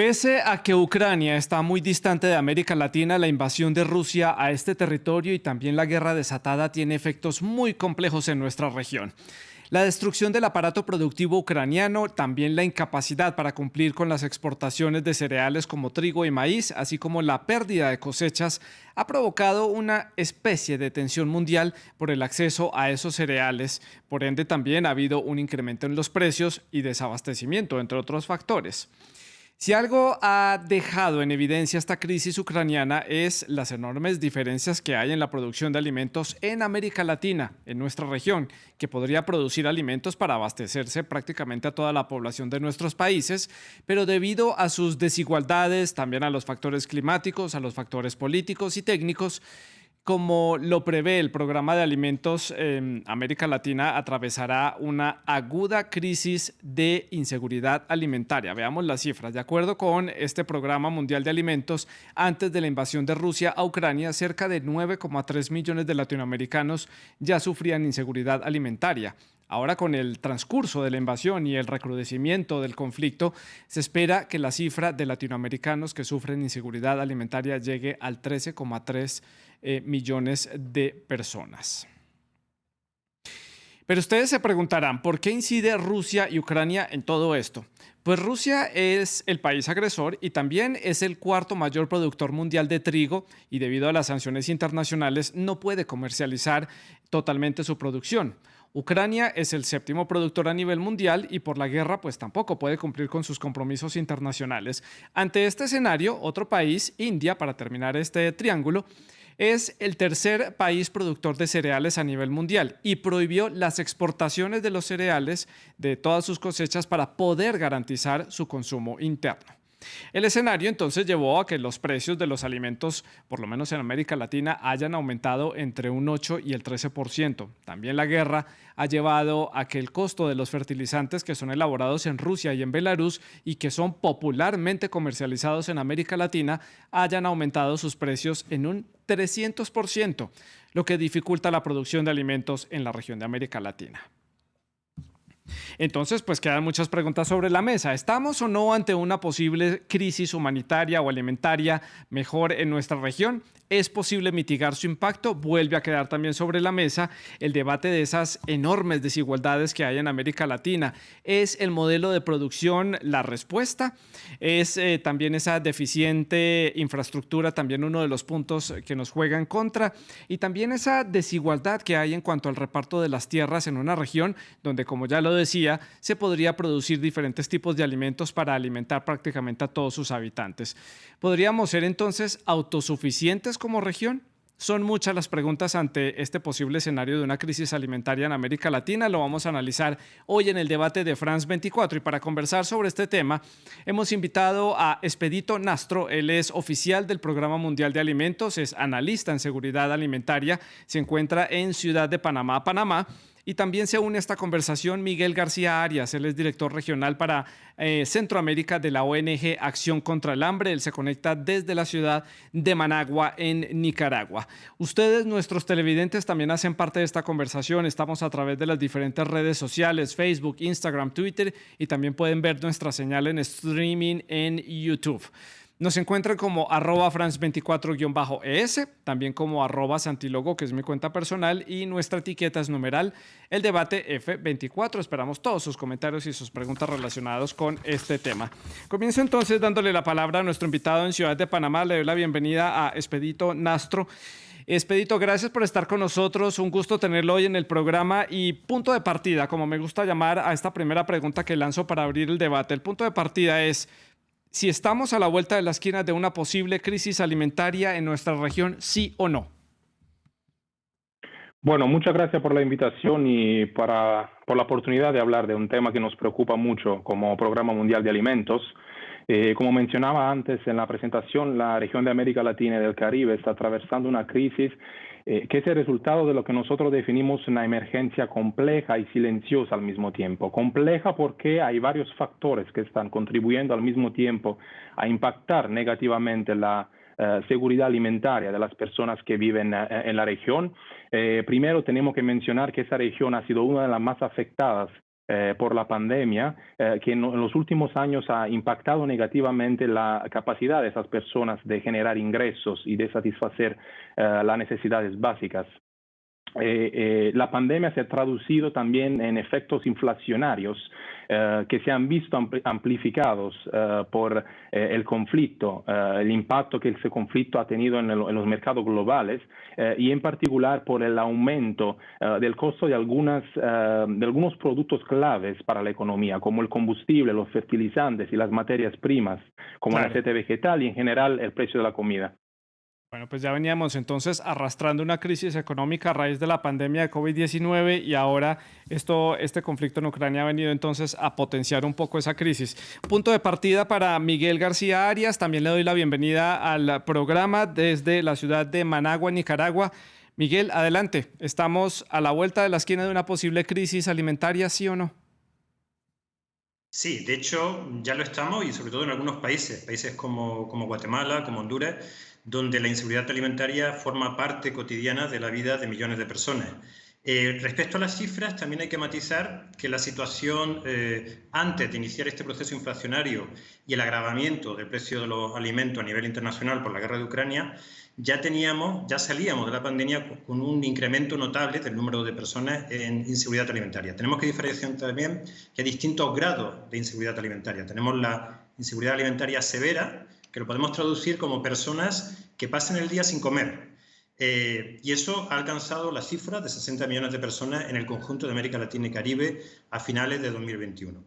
Pese a que Ucrania está muy distante de América Latina, la invasión de Rusia a este territorio y también la guerra desatada tiene efectos muy complejos en nuestra región. La destrucción del aparato productivo ucraniano, también la incapacidad para cumplir con las exportaciones de cereales como trigo y maíz, así como la pérdida de cosechas, ha provocado una especie de tensión mundial por el acceso a esos cereales. Por ende, también ha habido un incremento en los precios y desabastecimiento, entre otros factores. Si algo ha dejado en evidencia esta crisis ucraniana es las enormes diferencias que hay en la producción de alimentos en América Latina, en nuestra región, que podría producir alimentos para abastecerse prácticamente a toda la población de nuestros países, pero debido a sus desigualdades, también a los factores climáticos, a los factores políticos y técnicos, como lo prevé el programa de alimentos, América Latina atravesará una aguda crisis de inseguridad alimentaria. Veamos las cifras. De acuerdo con este programa mundial de alimentos, antes de la invasión de Rusia a Ucrania, cerca de 9,3 millones de latinoamericanos ya sufrían inseguridad alimentaria. Ahora, con el transcurso de la invasión y el recrudecimiento del conflicto, se espera que la cifra de latinoamericanos que sufren inseguridad alimentaria llegue al 13,3 millones de personas. Pero ustedes se preguntarán, ¿por qué incide Rusia y Ucrania en todo esto? Pues Rusia es el país agresor y también es el cuarto mayor productor mundial de trigo y debido a las sanciones internacionales no puede comercializar totalmente su producción. Ucrania es el séptimo productor a nivel mundial y por la guerra pues tampoco puede cumplir con sus compromisos internacionales. Ante este escenario, otro país, India, para terminar este triángulo, es el tercer país productor de cereales a nivel mundial y prohibió las exportaciones de los cereales de todas sus cosechas para poder garantizar su consumo interno. El escenario entonces llevó a que los precios de los alimentos, por lo menos en América Latina, hayan aumentado entre un 8 y el 13%. También la guerra ha llevado a que el costo de los fertilizantes que son elaborados en Rusia y en Belarus y que son popularmente comercializados en América Latina hayan aumentado sus precios en un 300%, lo que dificulta la producción de alimentos en la región de América Latina. Entonces, pues quedan muchas preguntas sobre la mesa. ¿Estamos o no ante una posible crisis humanitaria o alimentaria mejor en nuestra región? ¿Es posible mitigar su impacto? Vuelve a quedar también sobre la mesa el debate de esas enormes desigualdades que hay en América Latina. ¿Es el modelo de producción la respuesta? ¿Es también esa deficiente infraestructura también uno de los puntos que nos juega en contra? Y también esa desigualdad que hay en cuanto al reparto de las tierras en una región donde, como ya lo decía, se podría producir diferentes tipos de alimentos para alimentar prácticamente a todos sus habitantes. ¿Podríamos ser entonces autosuficientes como región? Son muchas las preguntas ante este posible escenario de una crisis alimentaria en América Latina. Lo vamos a analizar hoy en el debate de France 24 y para conversar sobre este tema hemos invitado a Expedito Nastro. Él es oficial del Programa Mundial de Alimentos, es analista en seguridad alimentaria, se encuentra en Ciudad de Panamá, Panamá. Y también se une a esta conversación Miguel García Arias, él es director regional para Centroamérica de la ONG Acción contra el Hambre. Él se conecta desde la ciudad de Managua, en Nicaragua. Ustedes, nuestros televidentes, también hacen parte de esta conversación. Estamos a través de las diferentes redes sociales, Facebook, Instagram, Twitter, y también pueden ver nuestra señal en streaming en YouTube. Nos encuentran como @France24-ES, también como @Santilogo, que es mi cuenta personal, y nuestra etiqueta es numeral el debate F24. Esperamos todos sus comentarios y sus preguntas relacionadas con este tema. Comienzo entonces dándole la palabra a nuestro invitado en Ciudad de Panamá. Le doy la bienvenida a Expedito Nastro. Expedito, gracias por estar con nosotros. Un gusto tenerlo hoy en el programa. Y punto de partida, como me gusta llamar a esta primera pregunta que lanzo para abrir el debate. El punto de partida es: si estamos a la vuelta de la esquina de una posible crisis alimentaria en nuestra región, ¿sí o no? Bueno, muchas gracias por la invitación y por la oportunidad de hablar de un tema que nos preocupa mucho como Programa Mundial de Alimentos. Como mencionaba antes en la presentación, la región de América Latina y del Caribe está atravesando una crisis que es el resultado de lo que nosotros definimos una emergencia compleja y silenciosa al mismo tiempo. Compleja porque hay varios factores que están contribuyendo al mismo tiempo a impactar negativamente la seguridad alimentaria de las personas que viven en la región. Primero tenemos que mencionar que esa región ha sido una de las más afectadas por la pandemia, que en los últimos años ha impactado negativamente la capacidad de esas personas de generar ingresos y de satisfacer las necesidades básicas. La pandemia se ha traducido también en efectos inflacionarios que se han visto amplificados por el conflicto, el impacto que ese conflicto ha tenido en los mercados globales y en particular por el aumento del costo de algunos productos claves para la economía, como el combustible, los fertilizantes y las materias primas, como el aceite vegetal y en general el precio de la comida. Bueno, pues ya veníamos entonces arrastrando una crisis económica a raíz de la pandemia de COVID-19 y ahora este conflicto en Ucrania ha venido entonces a potenciar un poco esa crisis. Punto de partida para Miguel García Arias. También le doy la bienvenida al programa desde la ciudad de Managua, Nicaragua. Miguel, adelante. ¿Estamos a la vuelta de la esquina de una posible crisis alimentaria, sí o no? Sí, de hecho ya lo estamos y sobre todo en algunos países como Guatemala, como Honduras, donde la inseguridad alimentaria forma parte cotidiana de la vida de millones de personas. Respecto a las cifras, también hay que matizar que la situación antes de iniciar este proceso inflacionario y el agravamiento del precio de los alimentos a nivel internacional por la guerra de Ucrania, ya salíamos de la pandemia con un incremento notable del número de personas en inseguridad alimentaria. Tenemos que diferenciar también que hay distintos grados de inseguridad alimentaria. Tenemos la inseguridad alimentaria severa, que lo podemos traducir como personas que pasan el día sin comer. Y eso ha alcanzado la cifra de 60 millones de personas en el conjunto de América Latina y Caribe a finales de 2021.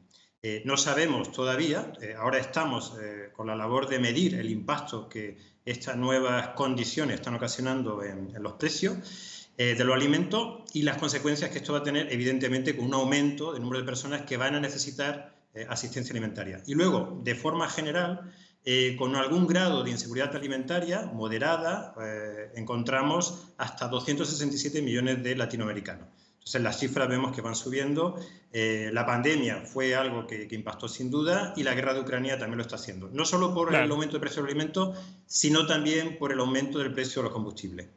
No sabemos todavía, ahora estamos con la labor de medir el impacto que estas nuevas condiciones están ocasionando en los precios de los alimentos y las consecuencias que esto va a tener, evidentemente, con un aumento del número de personas que van a necesitar asistencia alimentaria. Y luego, de forma general, con algún grado de inseguridad alimentaria moderada, encontramos hasta 267 millones de latinoamericanos. Entonces, las cifras vemos que van subiendo. La pandemia fue algo que impactó sin duda y la guerra de Ucrania también lo está haciendo. No solo por el aumento del precio de los alimentos, sino también por el aumento del precio de los combustibles.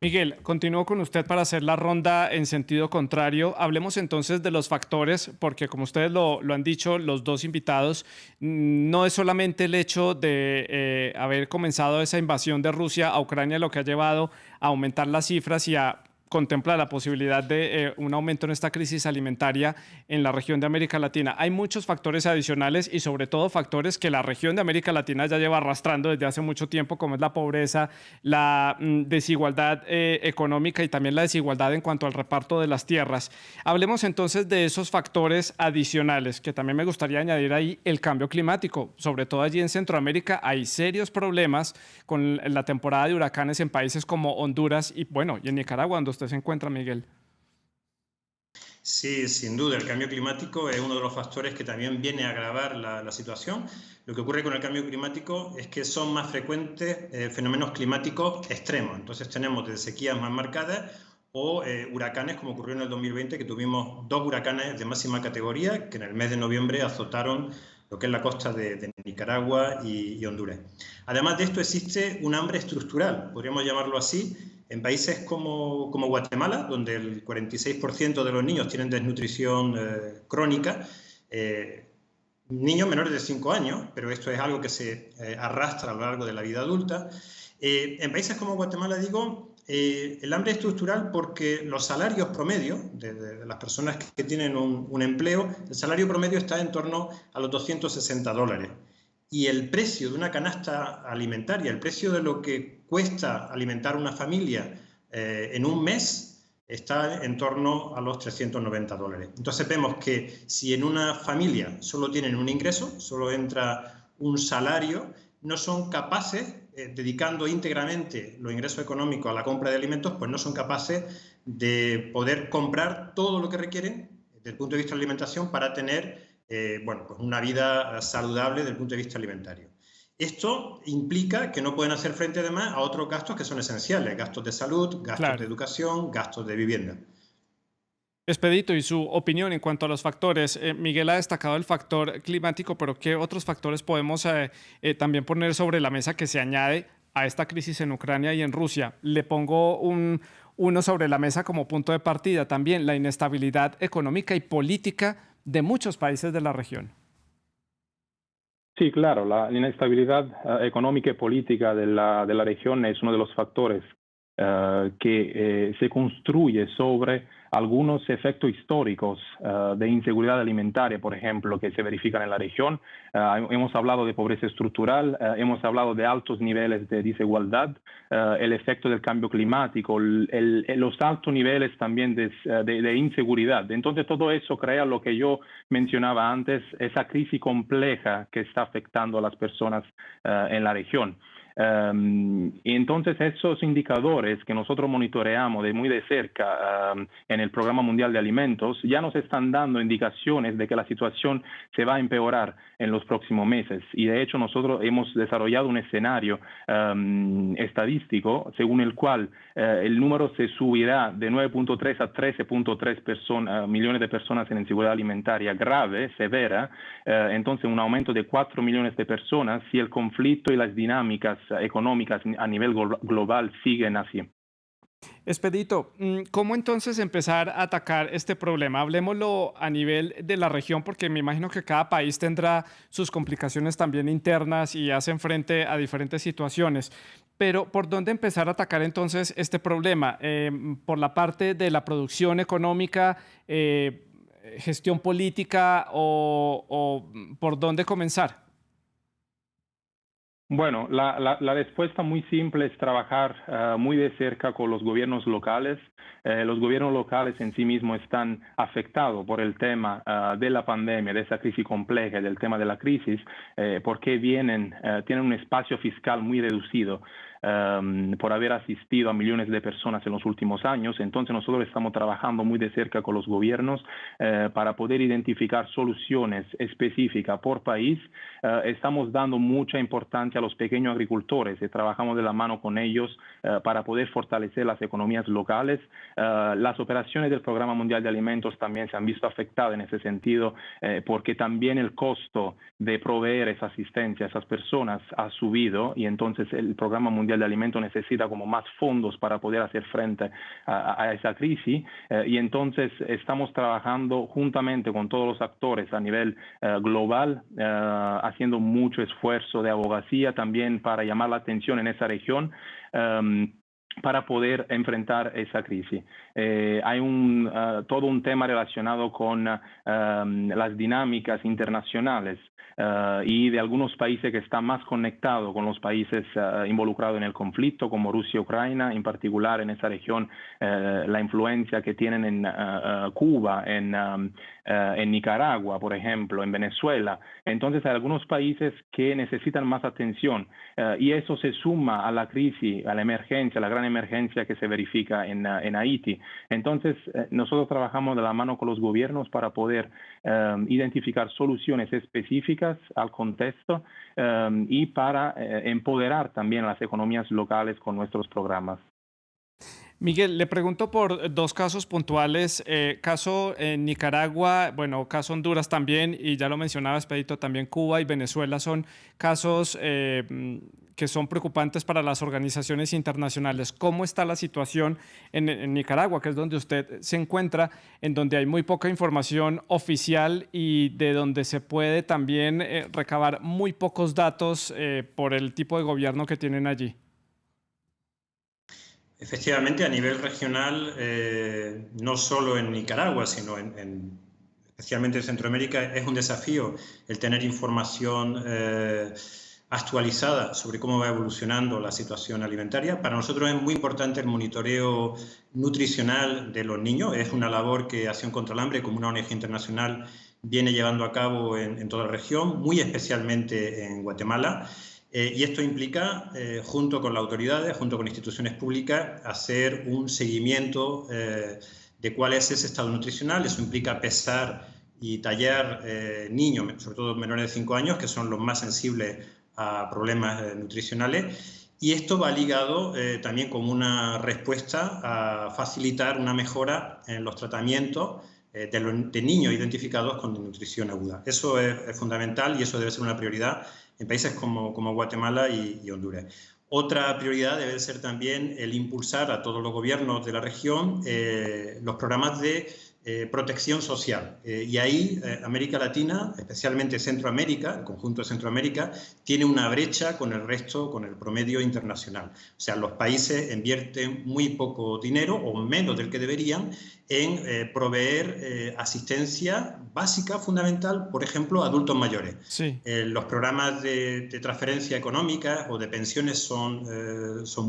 Miguel, continúo con usted para hacer la ronda en sentido contrario. Hablemos entonces de los factores, porque como ustedes lo han dicho, los dos invitados, no es solamente el hecho de haber comenzado esa invasión de Rusia a Ucrania lo que ha llevado a aumentar las cifras y a contempla la posibilidad de un aumento en esta crisis alimentaria en la región de América Latina. Hay muchos factores adicionales y sobre todo factores que la región de América Latina ya lleva arrastrando desde hace mucho tiempo, como es la pobreza, la desigualdad económica y también la desigualdad en cuanto al reparto de las tierras. Hablemos entonces de esos factores adicionales, que también me gustaría añadir ahí el cambio climático. Sobre todo allí en Centroamérica hay serios problemas con la temporada de huracanes en países como Honduras y, bueno, y en Nicaragua, donde usted se encuentra, Miguel. Sí, sin duda, el cambio climático es uno de los factores que también viene a agravar la situación. Lo que ocurre con el cambio climático es que son más frecuentes fenómenos climáticos extremos. Entonces tenemos desde sequías más marcadas o huracanes, como ocurrió en el 2020, que tuvimos 2 huracanes de máxima categoría que en el mes de noviembre azotaron lo que es la costa de Nicaragua y Honduras. Además de esto existe un hambre estructural, podríamos llamarlo así, en países como Guatemala, donde el 46% de los niños tienen desnutrición crónica, niños menores de 5 años, pero esto es algo que se arrastra a lo largo de la vida adulta. En países como Guatemala, digo, el hambre estructural porque los salarios promedio de las personas que tienen un empleo, el salario promedio está en torno a los $260. Y el precio de una canasta alimentaria, el precio de lo que cuesta alimentar una familia en un mes, está en torno a los $390. Entonces vemos que si en una familia solo tienen un ingreso, solo entra un salario, no son capaces, dedicando íntegramente los ingresos económicos a la compra de alimentos, pues no son capaces de poder comprar todo lo que requieren desde el punto de vista de la alimentación para tener pues una vida saludable desde el punto de vista alimentario. Esto implica que no pueden hacer frente además a otros gastos que son esenciales, gastos de salud, gastos de educación, gastos de vivienda. Expedito, y su opinión en cuanto a los factores. Miguel ha destacado el factor climático, pero ¿qué otros factores podemos también poner sobre la mesa que se añade a esta crisis en Ucrania y en Rusia? Le pongo uno sobre la mesa como punto de partida también, la inestabilidad económica y política de muchos países de la región. Sí, claro, la inestabilidad económica y política de la región es uno de los factores que se construye sobre algunos efectos históricos de inseguridad alimentaria, por ejemplo, que se verifican en la región. Hemos hablado de pobreza estructural, hemos hablado de altos niveles de desigualdad, el efecto del cambio climático, los altos niveles también de inseguridad. Entonces, todo eso crea lo que yo mencionaba antes, esa crisis compleja que está afectando a las personas en la región. Y entonces esos indicadores que nosotros monitoreamos de muy de cerca en el Programa Mundial de Alimentos ya nos están dando indicaciones de que la situación se va a empeorar en los próximos meses. Y de hecho nosotros hemos desarrollado un escenario estadístico según el cual el número se subirá de 9.3 a 13.3 millones de personas en inseguridad alimentaria grave, severa, entonces un aumento de 4 millones de personas si el conflicto y las dinámicas económicas a nivel global siguen así. Expedito, ¿cómo entonces empezar a atacar este problema? Hablemoslo a nivel de la región, porque me imagino que cada país tendrá sus complicaciones también internas y hacen frente a diferentes situaciones. Pero ¿por dónde empezar a atacar entonces este problema? ¿Por la parte de la producción económica, gestión política o por dónde comenzar? Bueno, la respuesta muy simple es trabajar muy de cerca con los gobiernos locales. Los gobiernos locales en sí mismos están afectados por el tema de la pandemia, de esa crisis compleja, del tema de la crisis, porque tienen un espacio fiscal muy reducido. Por haber asistido a millones de personas en los últimos años. Entonces nosotros estamos trabajando muy de cerca con los gobiernos para poder identificar soluciones específicas por país. Estamos dando mucha importancia a los pequeños agricultores y trabajamos de la mano con ellos para poder fortalecer las economías locales. Las operaciones del Programa Mundial de Alimentos también se han visto afectadas en ese sentido porque también el costo de proveer esa asistencia a esas personas ha subido y entonces el Programa Mundial de Alimentos necesita como más fondos para poder hacer frente a esa crisis y entonces estamos trabajando juntamente con todos los actores a nivel global, haciendo mucho esfuerzo de abogacía también para llamar la atención en esa región. Para poder enfrentar esa crisis. Hay todo un tema relacionado con las dinámicas internacionales y de algunos países que están más conectados con los países involucrados en el conflicto, como Rusia y Ucrania, en particular en esa región, la influencia que tienen en Cuba, en Nicaragua, por ejemplo, en Venezuela. Entonces hay algunos países que necesitan más atención y eso se suma a la crisis, a la emergencia, a la gran emergencia que se verifica en Haití. Entonces nosotros trabajamos de la mano con los gobiernos para poder identificar soluciones específicas al contexto y para empoderar también a las economías locales con nuestros programas. Miguel, le pregunto por dos casos puntuales. Caso en Nicaragua, bueno, caso Honduras también, y ya lo mencionaba Expedito, también Cuba y Venezuela son casos que son preocupantes para las organizaciones internacionales. ¿Cómo está la situación en Nicaragua, que es donde usted se encuentra, en donde hay muy poca información oficial y de donde se puede también recabar muy pocos datos por el tipo de gobierno que tienen allí? Efectivamente, a nivel regional, no solo en Nicaragua, sino especialmente en Centroamérica, es un desafío el tener información actualizada sobre cómo va evolucionando la situación alimentaria. Para nosotros es muy importante el monitoreo nutricional de los niños. Es una labor que Acción contra el Hambre, como una ONG internacional, viene llevando a cabo en toda la región, muy especialmente en Guatemala. Y esto implica, junto con las autoridades, junto con instituciones públicas, hacer un seguimiento de cuál es ese estado nutricional. Eso implica pesar y tallar niños, sobre todo menores de 5 años, que son los más sensibles a problemas nutricionales. Y esto va ligado también como una respuesta a facilitar una mejora en los tratamientos de niños identificados con desnutrición aguda. Eso es fundamental y eso debe ser una prioridad en países como Guatemala y Honduras. Otra prioridad debe ser también el impulsar a todos los gobiernos de la región los programas de protección social. Y ahí América Latina, especialmente Centroamérica, el conjunto de Centroamérica, tiene una brecha con el resto, con el promedio internacional. O sea, los países invierten muy poco dinero o menos del que deberían en proveer asistencia básica, fundamental, por ejemplo, a adultos mayores. Sí. Los programas de transferencia económica o de pensiones son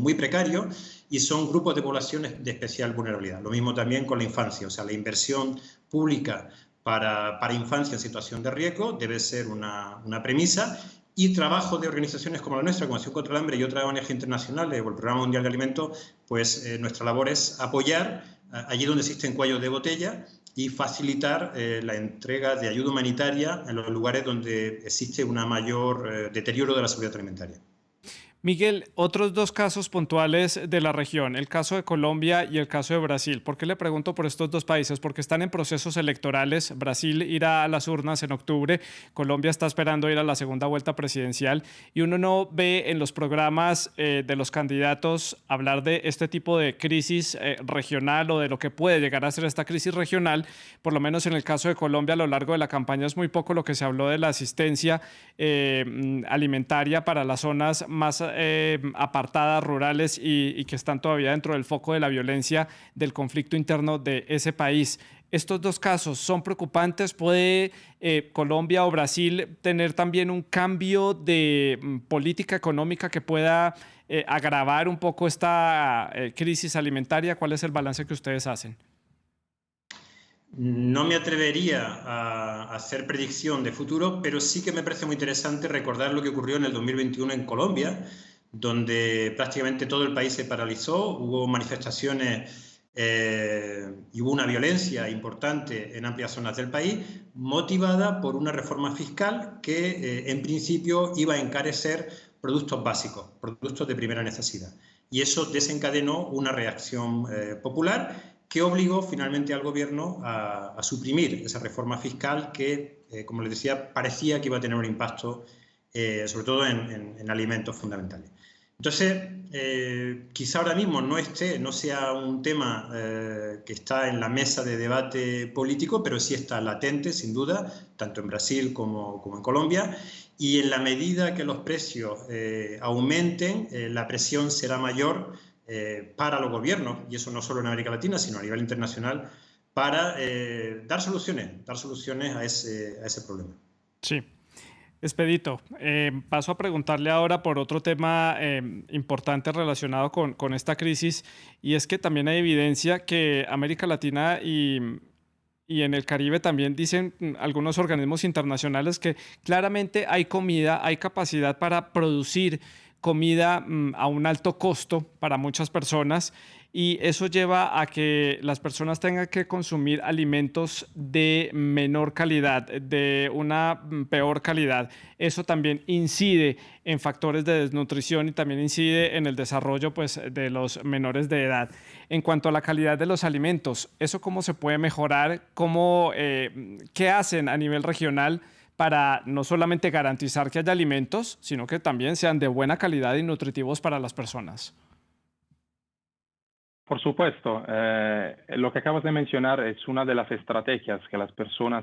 muy precarios y son grupos de poblaciones de especial vulnerabilidad. Lo mismo también con la infancia, o sea, la inversión pública para infancia en situación de riesgo debe ser una premisa, y trabajo de organizaciones como la nuestra, como Acción contra el Hambre y otras ONG internacionales o el Programa Mundial de Alimentos, pues nuestra labor es apoyar allí donde existen cuellos de botella y facilitar la entrega de ayuda humanitaria en los lugares donde existe un mayor deterioro de la seguridad alimentaria. Miguel, otros dos casos puntuales de la región, el caso de Colombia y el caso de Brasil. ¿Por qué le pregunto por estos dos países? Porque están en procesos electorales. Brasil irá a las urnas en octubre, Colombia está esperando ir a la segunda vuelta presidencial y uno no ve en los programas de los candidatos hablar de este tipo de crisis regional o de lo que puede llegar a ser esta crisis regional. Por lo menos en el caso de Colombia, a lo largo de la campaña es muy poco lo que se habló de la asistencia alimentaria para las zonas más apartadas, rurales y que están todavía dentro del foco de la violencia del conflicto interno de ese país. Estos dos casos son preocupantes. ¿Puede Colombia o Brasil tener también un cambio de política económica que pueda agravar un poco esta crisis alimentaria? ¿Cuál es el balance que ustedes hacen? No me atrevería a hacer predicción de futuro, pero sí que me parece muy interesante recordar lo que ocurrió en el 2021 en Colombia, donde prácticamente todo el país se paralizó, hubo manifestaciones y hubo una violencia importante en amplias zonas del país, motivada por una reforma fiscal que en principio iba a encarecer productos básicos, productos de primera necesidad. Y eso desencadenó una reacción popular que obligó finalmente al gobierno a suprimir esa reforma fiscal que, como les decía, parecía que iba a tener un impacto sobre todo en alimentos fundamentales. Entonces, quizá ahora mismo no sea un tema que está en la mesa de debate político, pero sí está latente, sin duda, tanto en Brasil como en Colombia, y en la medida que los precios aumenten, la presión será mayor para los gobiernos, y eso no solo en América Latina, sino a nivel internacional, para dar soluciones a ese problema. Sí. Expedito, paso a preguntarle ahora por otro tema importante relacionado con esta crisis, y es que también hay evidencia que América Latina y en el Caribe también dicen algunos organismos internacionales que claramente hay comida, hay capacidad para producir comida a un alto costo para muchas personas, y eso lleva a que las personas tengan que consumir alimentos de menor calidad, de una peor calidad. Eso también incide en factores de desnutrición y también incide en el desarrollo, pues, de los menores de edad. En cuanto a la calidad de los alimentos, ¿eso cómo se puede mejorar? ¿Qué hacen a nivel regional para no solamente garantizar que haya alimentos, sino que también sean de buena calidad y nutritivos para las personas? Por supuesto, lo que acabas de mencionar es una de las estrategias que las personas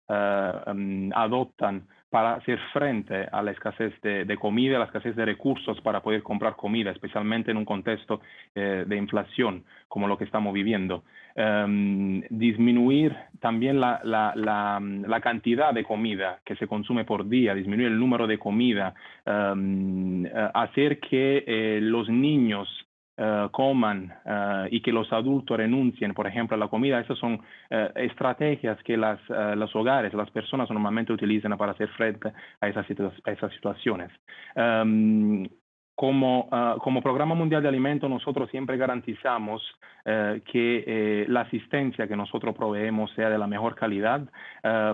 adoptan para hacer frente a la escasez de comida, a la escasez de recursos para poder comprar comida, especialmente en un contexto de inflación como lo que estamos viviendo. Disminuir también la cantidad de comida que se consume por día, disminuir el número de comida, hacer que los niños coman y que los adultos renuncien, por ejemplo, a la comida. Esas son estrategias que los hogares, las personas normalmente utilizan para hacer frente a esas situaciones. Como Programa Mundial de Alimentos, nosotros siempre garantizamos que la asistencia que nosotros proveemos sea de la mejor calidad,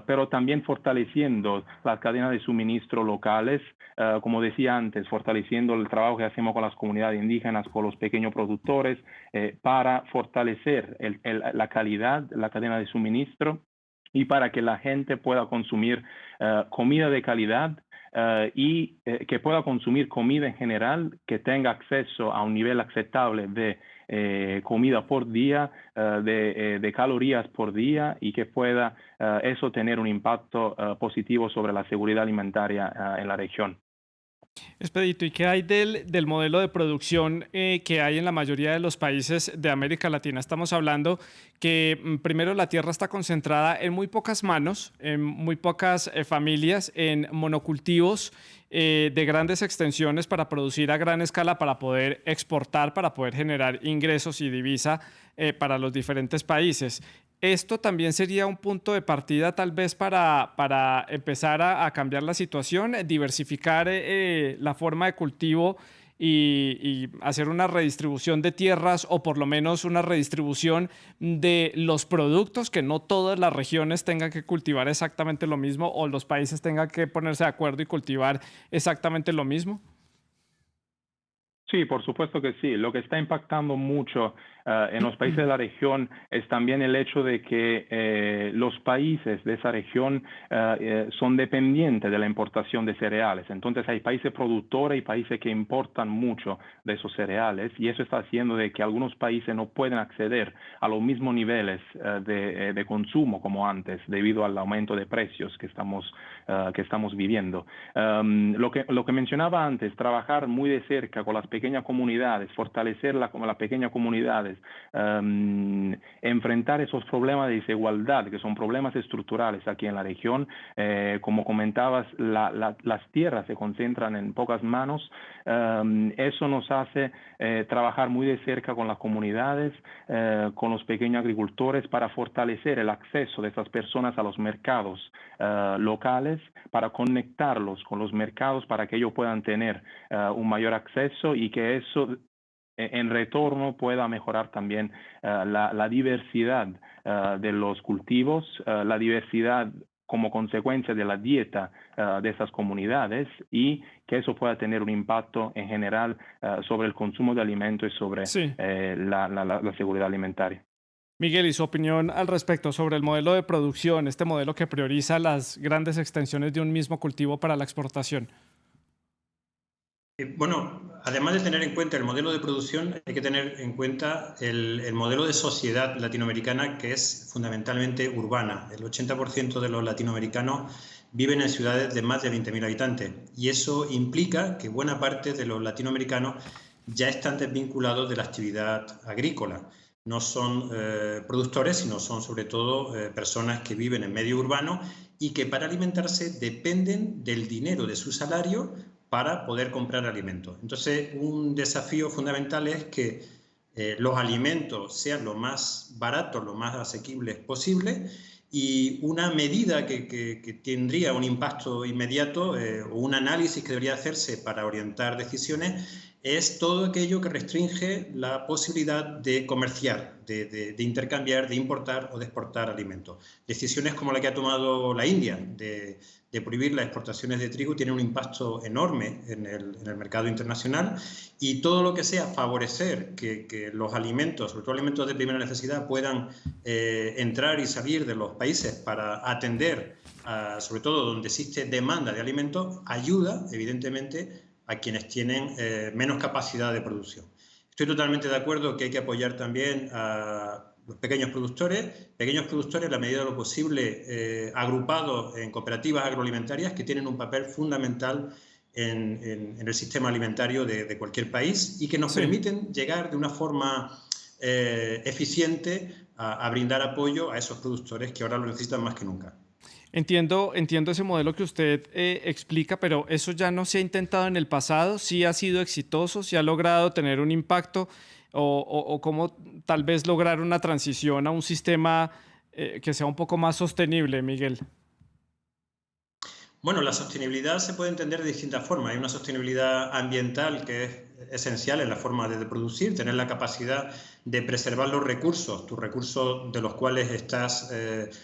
pero también fortaleciendo las cadenas de suministro locales, como decía antes, fortaleciendo el trabajo que hacemos con las comunidades indígenas, con los pequeños productores, para fortalecer la calidad, la cadena de suministro, y para que la gente pueda consumir comida de calidad, y que pueda consumir comida en general, que tenga acceso a un nivel aceptable de comida por día, de calorías por día, y que pueda eso tener un impacto positivo sobre la seguridad alimentaria en la región. Expedito, ¿y qué hay del modelo de producción que hay en la mayoría de los países de América Latina? Estamos hablando que primero la tierra está concentrada en muy pocas manos, en muy pocas familias, en monocultivos de grandes extensiones para producir a gran escala, para poder exportar, para poder generar ingresos y divisa para los diferentes países. Esto también sería un punto de partida tal vez para empezar a cambiar la situación, diversificar la forma de cultivo y hacer una redistribución de tierras o por lo menos una redistribución de los productos, que no todas las regiones tengan que cultivar exactamente lo mismo o los países tengan que ponerse de acuerdo y cultivar exactamente lo mismo. Sí, por supuesto que sí. Lo que está impactando mucho en los países de la región es también el hecho de que los países de esa región son dependientes de la importación de cereales. Entonces hay países productores y países que importan mucho de esos cereales, y eso está haciendo de que algunos países no pueden acceder a los mismos niveles de consumo como antes, debido al aumento de precios que estamos viviendo. Lo que mencionaba antes, trabajar muy de cerca con las pequeñas comunidades, fortalecerlas como las pequeñas comunidades, enfrentar esos problemas de desigualdad, que son problemas estructurales aquí en la región. Como comentabas, las tierras se concentran en pocas manos. Eso nos hace trabajar muy de cerca con las comunidades, con los pequeños agricultores, para fortalecer el acceso de esas personas a los mercados locales, para conectarlos con los mercados, para que ellos puedan tener un mayor acceso, y que eso en retorno pueda mejorar también la diversidad de los cultivos, la diversidad como consecuencia de la dieta de esas comunidades, y que eso pueda tener un impacto en general sobre el consumo de alimentos y sobre Sí. la seguridad alimentaria. Miguel, ¿y su opinión al respecto sobre el modelo de producción, este modelo que prioriza las grandes extensiones de un mismo cultivo para la exportación? Bueno, además de tener en cuenta el modelo de producción, hay que tener en cuenta el modelo de sociedad latinoamericana, que es fundamentalmente urbana. El 80% de los latinoamericanos viven en ciudades de más de 20.000 habitantes, y eso implica que buena parte de los latinoamericanos ya están desvinculados de la actividad agrícola. No son productores, sino son sobre todo personas que viven en medio urbano y que para alimentarse dependen del dinero de su salario para poder comprar alimentos. Entonces, un desafío fundamental es que los alimentos sean lo más baratos, lo más asequibles posible, y una medida que tendría un impacto inmediato o un análisis que debería hacerse para orientar decisiones es todo aquello que restringe la posibilidad de comerciar, de intercambiar, de importar o de exportar alimentos. Decisiones como la que ha tomado la India de prohibir las exportaciones de trigo tienen un impacto enorme en el mercado internacional, y todo lo que sea favorecer que los alimentos, sobre todo alimentos de primera necesidad, puedan entrar y salir de los países para atender, sobre todo donde existe demanda de alimentos, ayuda evidentemente a quienes tienen menos capacidad de producción. Estoy totalmente de acuerdo que hay que apoyar también a los pequeños productores en la medida de lo posible, agrupados en cooperativas agroalimentarias que tienen un papel fundamental en el sistema alimentario de cualquier país, y que nos Sí. permiten llegar de una forma eficiente a brindar apoyo a esos productores que ahora lo necesitan más que nunca. Entiendo ese modelo que usted explica, pero eso ya no se ha intentado en el pasado. ¿Sí ha sido exitoso? ¿Sí ha logrado tener un impacto? ¿O cómo tal vez lograr una transición a un sistema que sea un poco más sostenible, Miguel? Bueno, la sostenibilidad se puede entender de distintas formas. Hay una sostenibilidad ambiental que es esencial en la forma de producir, tener la capacidad de preservar los recursos, tus recursos de los cuales estás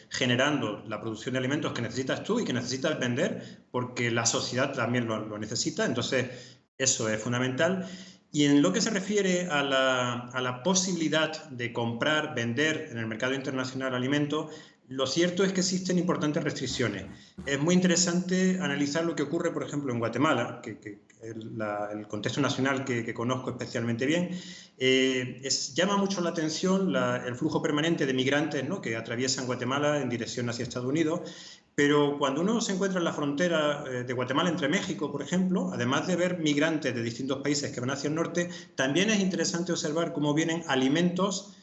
generando la producción de alimentos que necesitas tú y que necesitas vender, porque la sociedad también lo necesita. Entonces, eso es fundamental. Y en lo que se refiere a la posibilidad de comprar, vender en el mercado internacional alimentos, lo cierto es que existen importantes restricciones. Es muy interesante analizar lo que ocurre, por ejemplo, en Guatemala, que el contexto nacional que conozco especialmente bien. Llama mucho la atención el flujo permanente de migrantes, ¿no?, que atraviesan Guatemala en dirección hacia Estados Unidos. Pero cuando uno se encuentra en la frontera de Guatemala entre México, por ejemplo, además de ver migrantes de distintos países que van hacia el norte, también es interesante observar cómo vienen alimentos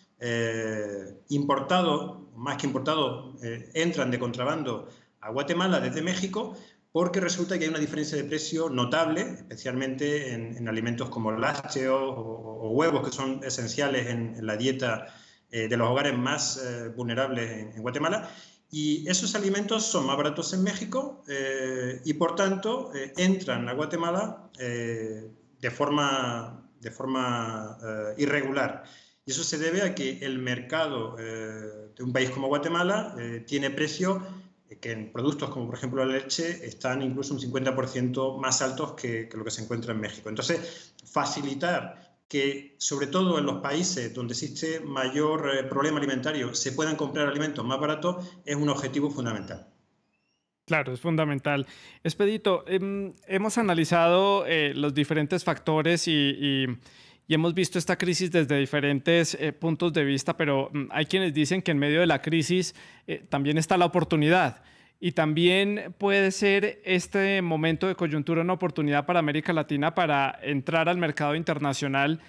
importados, más que importados, entran de contrabando a Guatemala desde México, porque resulta que hay una diferencia de precio notable, especialmente en alimentos como lácteos o huevos, que son esenciales en la dieta de los hogares más vulnerables en Guatemala. Y esos alimentos son más baratos en México y, por tanto, entran a Guatemala de forma irregular. Y eso se debe a que el mercado de un país como Guatemala tiene precios que en productos como, por ejemplo, la leche están incluso un 50% más altos que lo que se encuentra en México. Entonces, facilitar que, sobre todo en los países donde existe mayor problema alimentario, se puedan comprar alimentos más baratos, es un objetivo fundamental. Claro, es fundamental. Expedito, hemos analizado los diferentes factores y hemos visto esta crisis desde diferentes puntos de vista, pero hay quienes dicen que en medio de la crisis también está la oportunidad. Y también puede ser este momento de coyuntura una oportunidad para América Latina para entrar al mercado internacional,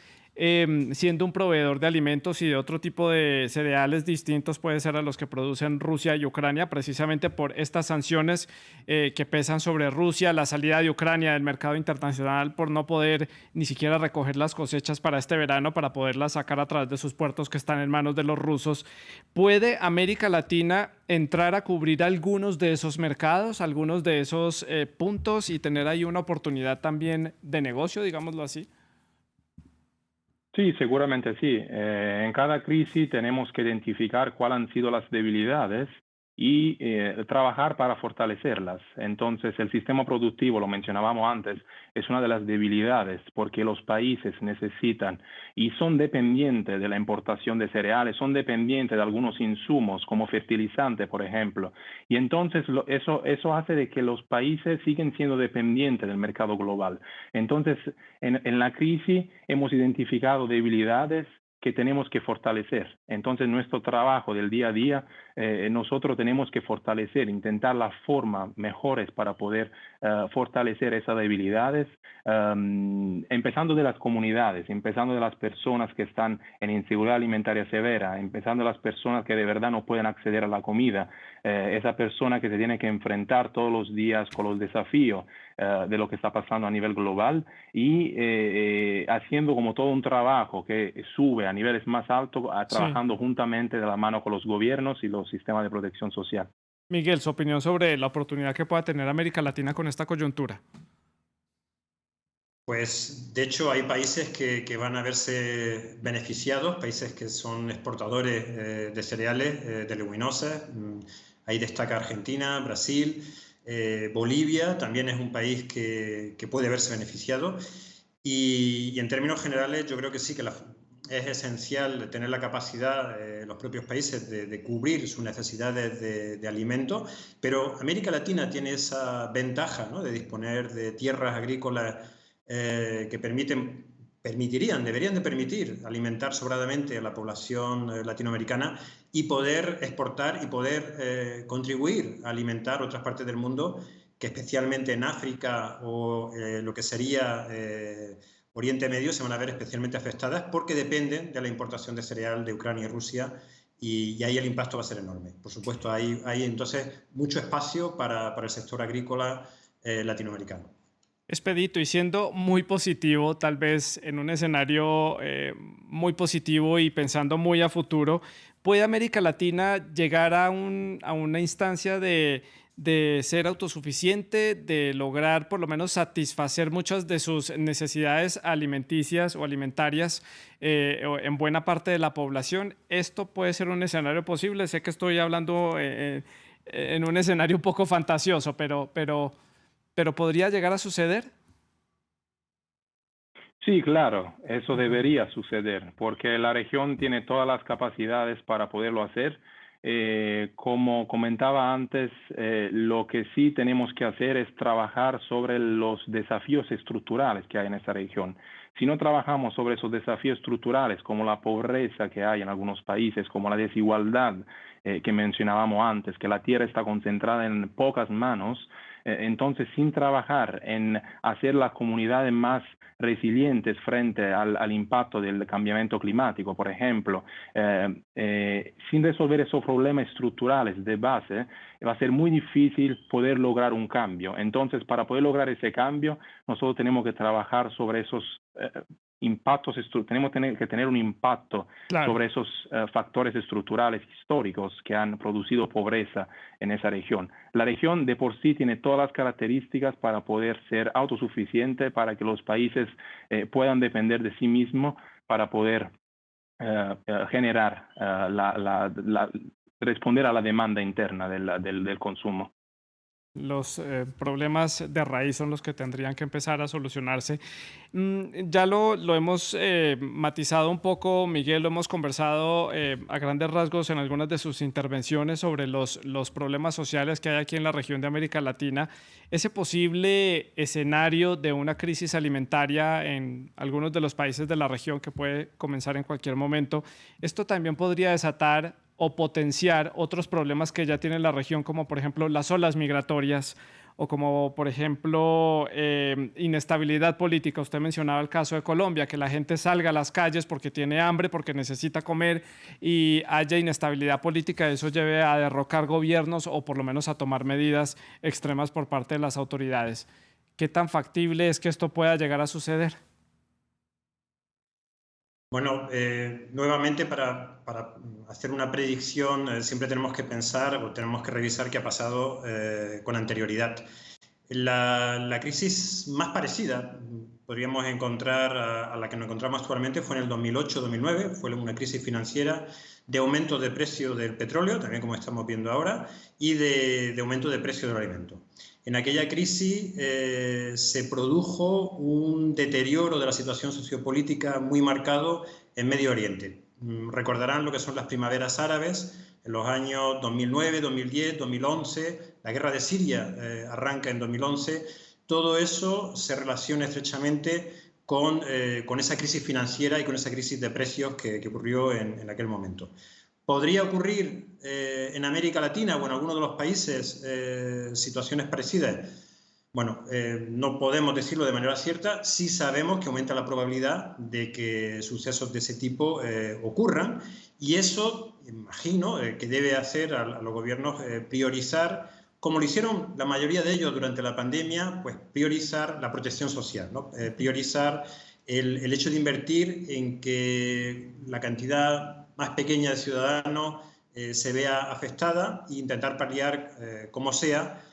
siendo un proveedor de alimentos y de otro tipo de cereales distintos, puede ser a los que producen Rusia y Ucrania, precisamente por estas sanciones que pesan sobre Rusia, la salida de Ucrania del mercado internacional por no poder ni siquiera recoger las cosechas para este verano, para poderlas sacar a través de sus puertos que están en manos de los rusos. ¿Puede América Latina entrar a cubrir algunos de esos mercados, algunos de esos puntos y tener ahí una oportunidad también de negocio, digámoslo así? Sí, seguramente sí. En cada crisis tenemos que identificar cuáles han sido las debilidades y trabajar para fortalecerlas. Entonces, el sistema productivo, lo mencionábamos antes, es una de las debilidades porque los países necesitan y son dependientes de la importación de cereales, son dependientes de algunos insumos como fertilizantes, por ejemplo. Y entonces eso hace de que los países siguen siendo dependientes del mercado global. Entonces, en la crisis hemos identificado debilidades que tenemos que fortalecer. Entonces, nuestro trabajo del día a día, nosotros tenemos que fortalecer, intentar las formas mejores para poder fortalecer esas debilidades, empezando de las comunidades, empezando de las personas que están en inseguridad alimentaria severa, empezando de las personas que de verdad no pueden acceder a la comida, esa persona que se tiene que enfrentar todos los días con los desafíos de lo que está pasando a nivel global y haciendo como todo un trabajo que sube a niveles más altos, trabajando juntamente de la mano con los gobiernos y los sistemas de protección social. Miguel, su opinión sobre la oportunidad que pueda tener América Latina con esta coyuntura. Pues, de hecho, hay países que van a verse beneficiados, países que son exportadores de cereales, de leguminosas. Ahí destaca Argentina, Brasil, Bolivia, también es un país que puede verse beneficiado. Y en términos generales, yo creo que sí, que es esencial tener la capacidad, los propios países, de cubrir sus necesidades de alimentos, pero América Latina tiene esa ventaja, ¿no?, de disponer de tierras agrícolas que deberían de permitir alimentar sobradamente a la población latinoamericana y poder exportar y poder contribuir a alimentar otras partes del mundo que, especialmente en África o lo que sería Oriente Medio, se van a ver especialmente afectadas porque dependen de la importación de cereal de Ucrania y Rusia, y ahí el impacto va a ser enorme. Por supuesto, hay entonces mucho espacio para el sector agrícola latinoamericano. Expedito, y siendo muy positivo, tal vez en un escenario muy positivo y pensando muy a futuro, ¿puede América Latina llegar a una instancia de ser autosuficiente, de lograr por lo menos satisfacer muchas de sus necesidades alimenticias o alimentarias en buena parte de la población? ¿Esto puede ser un escenario posible? Sé que estoy hablando en un escenario un poco fantasioso, pero ¿podría llegar a suceder? Sí, claro, eso debería suceder, porque la región tiene todas las capacidades para poderlo hacer. Como comentaba antes, lo que sí tenemos que hacer es trabajar sobre los desafíos estructurales que hay en esa región. Si no trabajamos sobre esos desafíos estructurales, como la pobreza que hay en algunos países, como la desigualdad que mencionábamos antes, que la tierra está concentrada en pocas manos, entonces sin trabajar en hacer las comunidades más resilientes frente al impacto del cambiamiento climático, por ejemplo, sin resolver esos problemas estructurales de base, va a ser muy difícil poder lograr un cambio. Entonces, para poder lograr ese cambio, nosotros tenemos que trabajar sobre esos impactos, tenemos que tener un impacto Claro. sobre esos factores estructurales históricos que han producido pobreza en esa región. La región de por sí tiene todas las características para poder ser autosuficiente, para que los países puedan depender de sí mismos, para poder generar, responder a la demanda interna del consumo. Los problemas de raíz son los que tendrían que empezar a solucionarse. Ya lo hemos matizado un poco, Miguel, lo hemos conversado a grandes rasgos en algunas de sus intervenciones sobre los problemas sociales que hay aquí en la región de América Latina. Ese posible escenario de una crisis alimentaria en algunos de los países de la región que puede comenzar en cualquier momento, esto también podría desatar o potenciar otros problemas que ya tiene la región, como por ejemplo las olas migratorias o como por ejemplo inestabilidad política. Usted mencionaba el caso de Colombia, que la gente salga a las calles porque tiene hambre, porque necesita comer y haya inestabilidad política, eso lleve a derrocar gobiernos o por lo menos a tomar medidas extremas por parte de las autoridades. ¿Qué tan factible es que esto pueda llegar a suceder? Bueno, nuevamente para hacer una predicción siempre tenemos que pensar o tenemos que revisar qué ha pasado con anterioridad. La crisis más parecida podríamos encontrar a la que nos encontramos actualmente fue en el 2008-2009, fue una crisis financiera de aumento de precio del petróleo, también como estamos viendo ahora, y de aumento de precio del alimento. En aquella crisis se produjo un deterioro de la situación sociopolítica muy marcado en Medio Oriente. Recordarán lo que son las primaveras árabes en los años 2009, 2010, 2011, la guerra de Siria arranca en 2011. Todo eso se relaciona estrechamente con esa crisis financiera y con esa crisis de precios que ocurrió en aquel momento. ¿Podría ocurrir en América Latina o en algunos de los países situaciones parecidas? Bueno, no podemos decirlo de manera cierta, sí sabemos que aumenta la probabilidad de que sucesos de ese tipo ocurran y eso, imagino, que debe hacer a los gobiernos priorizar, como lo hicieron la mayoría de ellos durante la pandemia, pues priorizar la protección social, ¿no? Priorizar el hecho de invertir en que la cantidad más pequeña de ciudadanos se vea afectada e intentar paliar, como sea,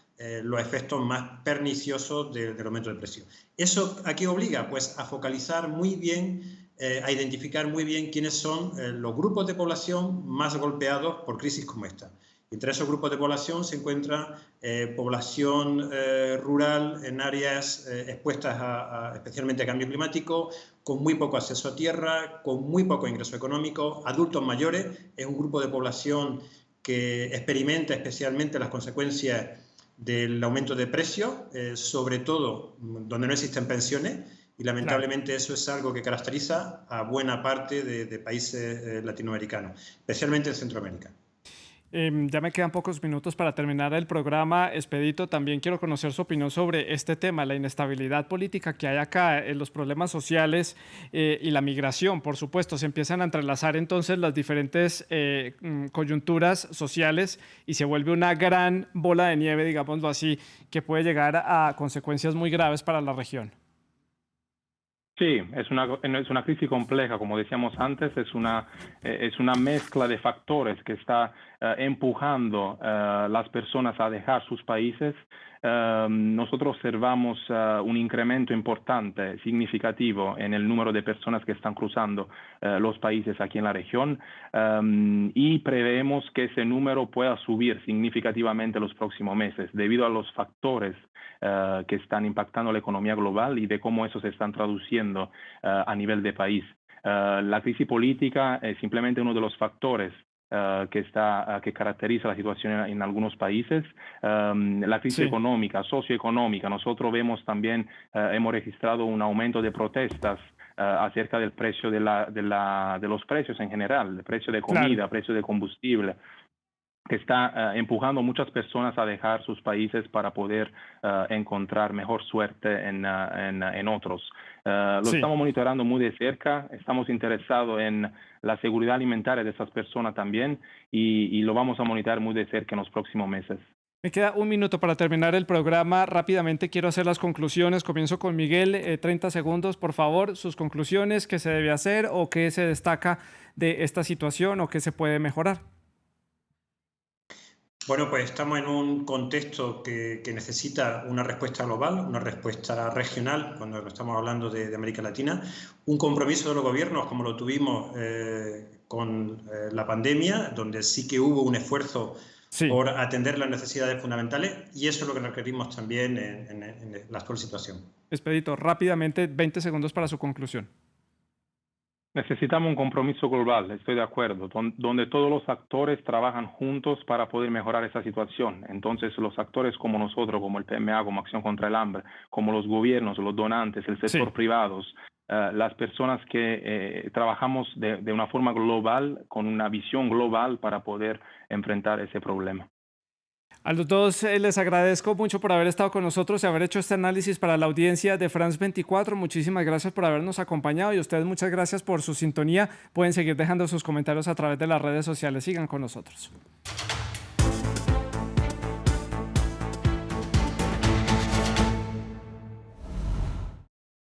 los efectos más perniciosos del aumento de precio. ¿Eso a qué obliga? Pues a focalizar muy bien, a identificar muy bien quiénes son los grupos de población más golpeados por crisis como esta. Entre esos grupos de población se encuentra población rural en áreas expuestas especialmente a cambio climático, con muy poco acceso a tierra, con muy poco ingreso económico, adultos mayores, es un grupo de población que experimenta especialmente las consecuencias del aumento de precios, sobre todo donde no existen pensiones, y Claro. lamentablemente eso es algo que caracteriza a buena parte de países latinoamericanos, especialmente en Centroamérica. Ya me quedan pocos minutos para terminar el programa. Expedito, también quiero conocer su opinión sobre este tema, la inestabilidad política que hay acá, los problemas sociales y la migración, por supuesto. Se empiezan a entrelazar entonces las diferentes coyunturas sociales y se vuelve una gran bola de nieve, digámoslo así, que puede llegar a consecuencias muy graves para la región. Sí, es una crisis compleja, como decíamos antes, es una mezcla de factores que está empujando a las personas a dejar sus países. nosotros observamos un incremento importante, significativo en el número de personas que están cruzando los países aquí en la región y preveemos que ese número pueda subir significativamente los próximos meses debido a los factores que están impactando la economía global y de cómo eso se están traduciendo a nivel de país. La crisis política es simplemente uno de los factores que caracteriza la situación en algunos países. La crisis Sí, económica, socioeconómica. Nosotros vemos también, hemos registrado un aumento de protestas acerca del precio de los precios en general, el precio de claro. comida, precio de combustible, que está empujando a muchas personas a dejar sus países para poder encontrar mejor suerte en otros. Lo Sí. estamos monitorando muy de cerca, estamos interesados en la seguridad alimentaria de esas personas también y lo vamos a monitorar muy de cerca en los próximos meses. Me queda un minuto para terminar el programa. Rápidamente quiero hacer las conclusiones. Comienzo con Miguel. 30 segundos, por favor. Sus conclusiones, qué se debe hacer o qué se destaca de esta situación o qué se puede mejorar. Bueno, pues estamos en un contexto que necesita una respuesta global, una respuesta regional, cuando estamos hablando de América Latina, un compromiso de los gobiernos como lo tuvimos con la pandemia, donde sí que hubo un esfuerzo Sí. por atender las necesidades fundamentales y eso es lo que requerimos también en la actual situación. Expedito, rápidamente, 20 segundos para su conclusión. Necesitamos un compromiso global, estoy de acuerdo, donde todos los actores trabajan juntos para poder mejorar esa situación. Entonces, los actores como nosotros, como el PMA, como Acción contra el Hambre, como los gobiernos, los donantes, el sector Sí. privado, las personas que trabajamos de una forma global, con una visión global para poder enfrentar ese problema. A los dos les agradezco mucho por haber estado con nosotros y haber hecho este análisis para la audiencia de France 24. Muchísimas gracias por habernos acompañado y a ustedes muchas gracias por su sintonía. Pueden seguir dejando sus comentarios a través de las redes sociales. Sigan con nosotros.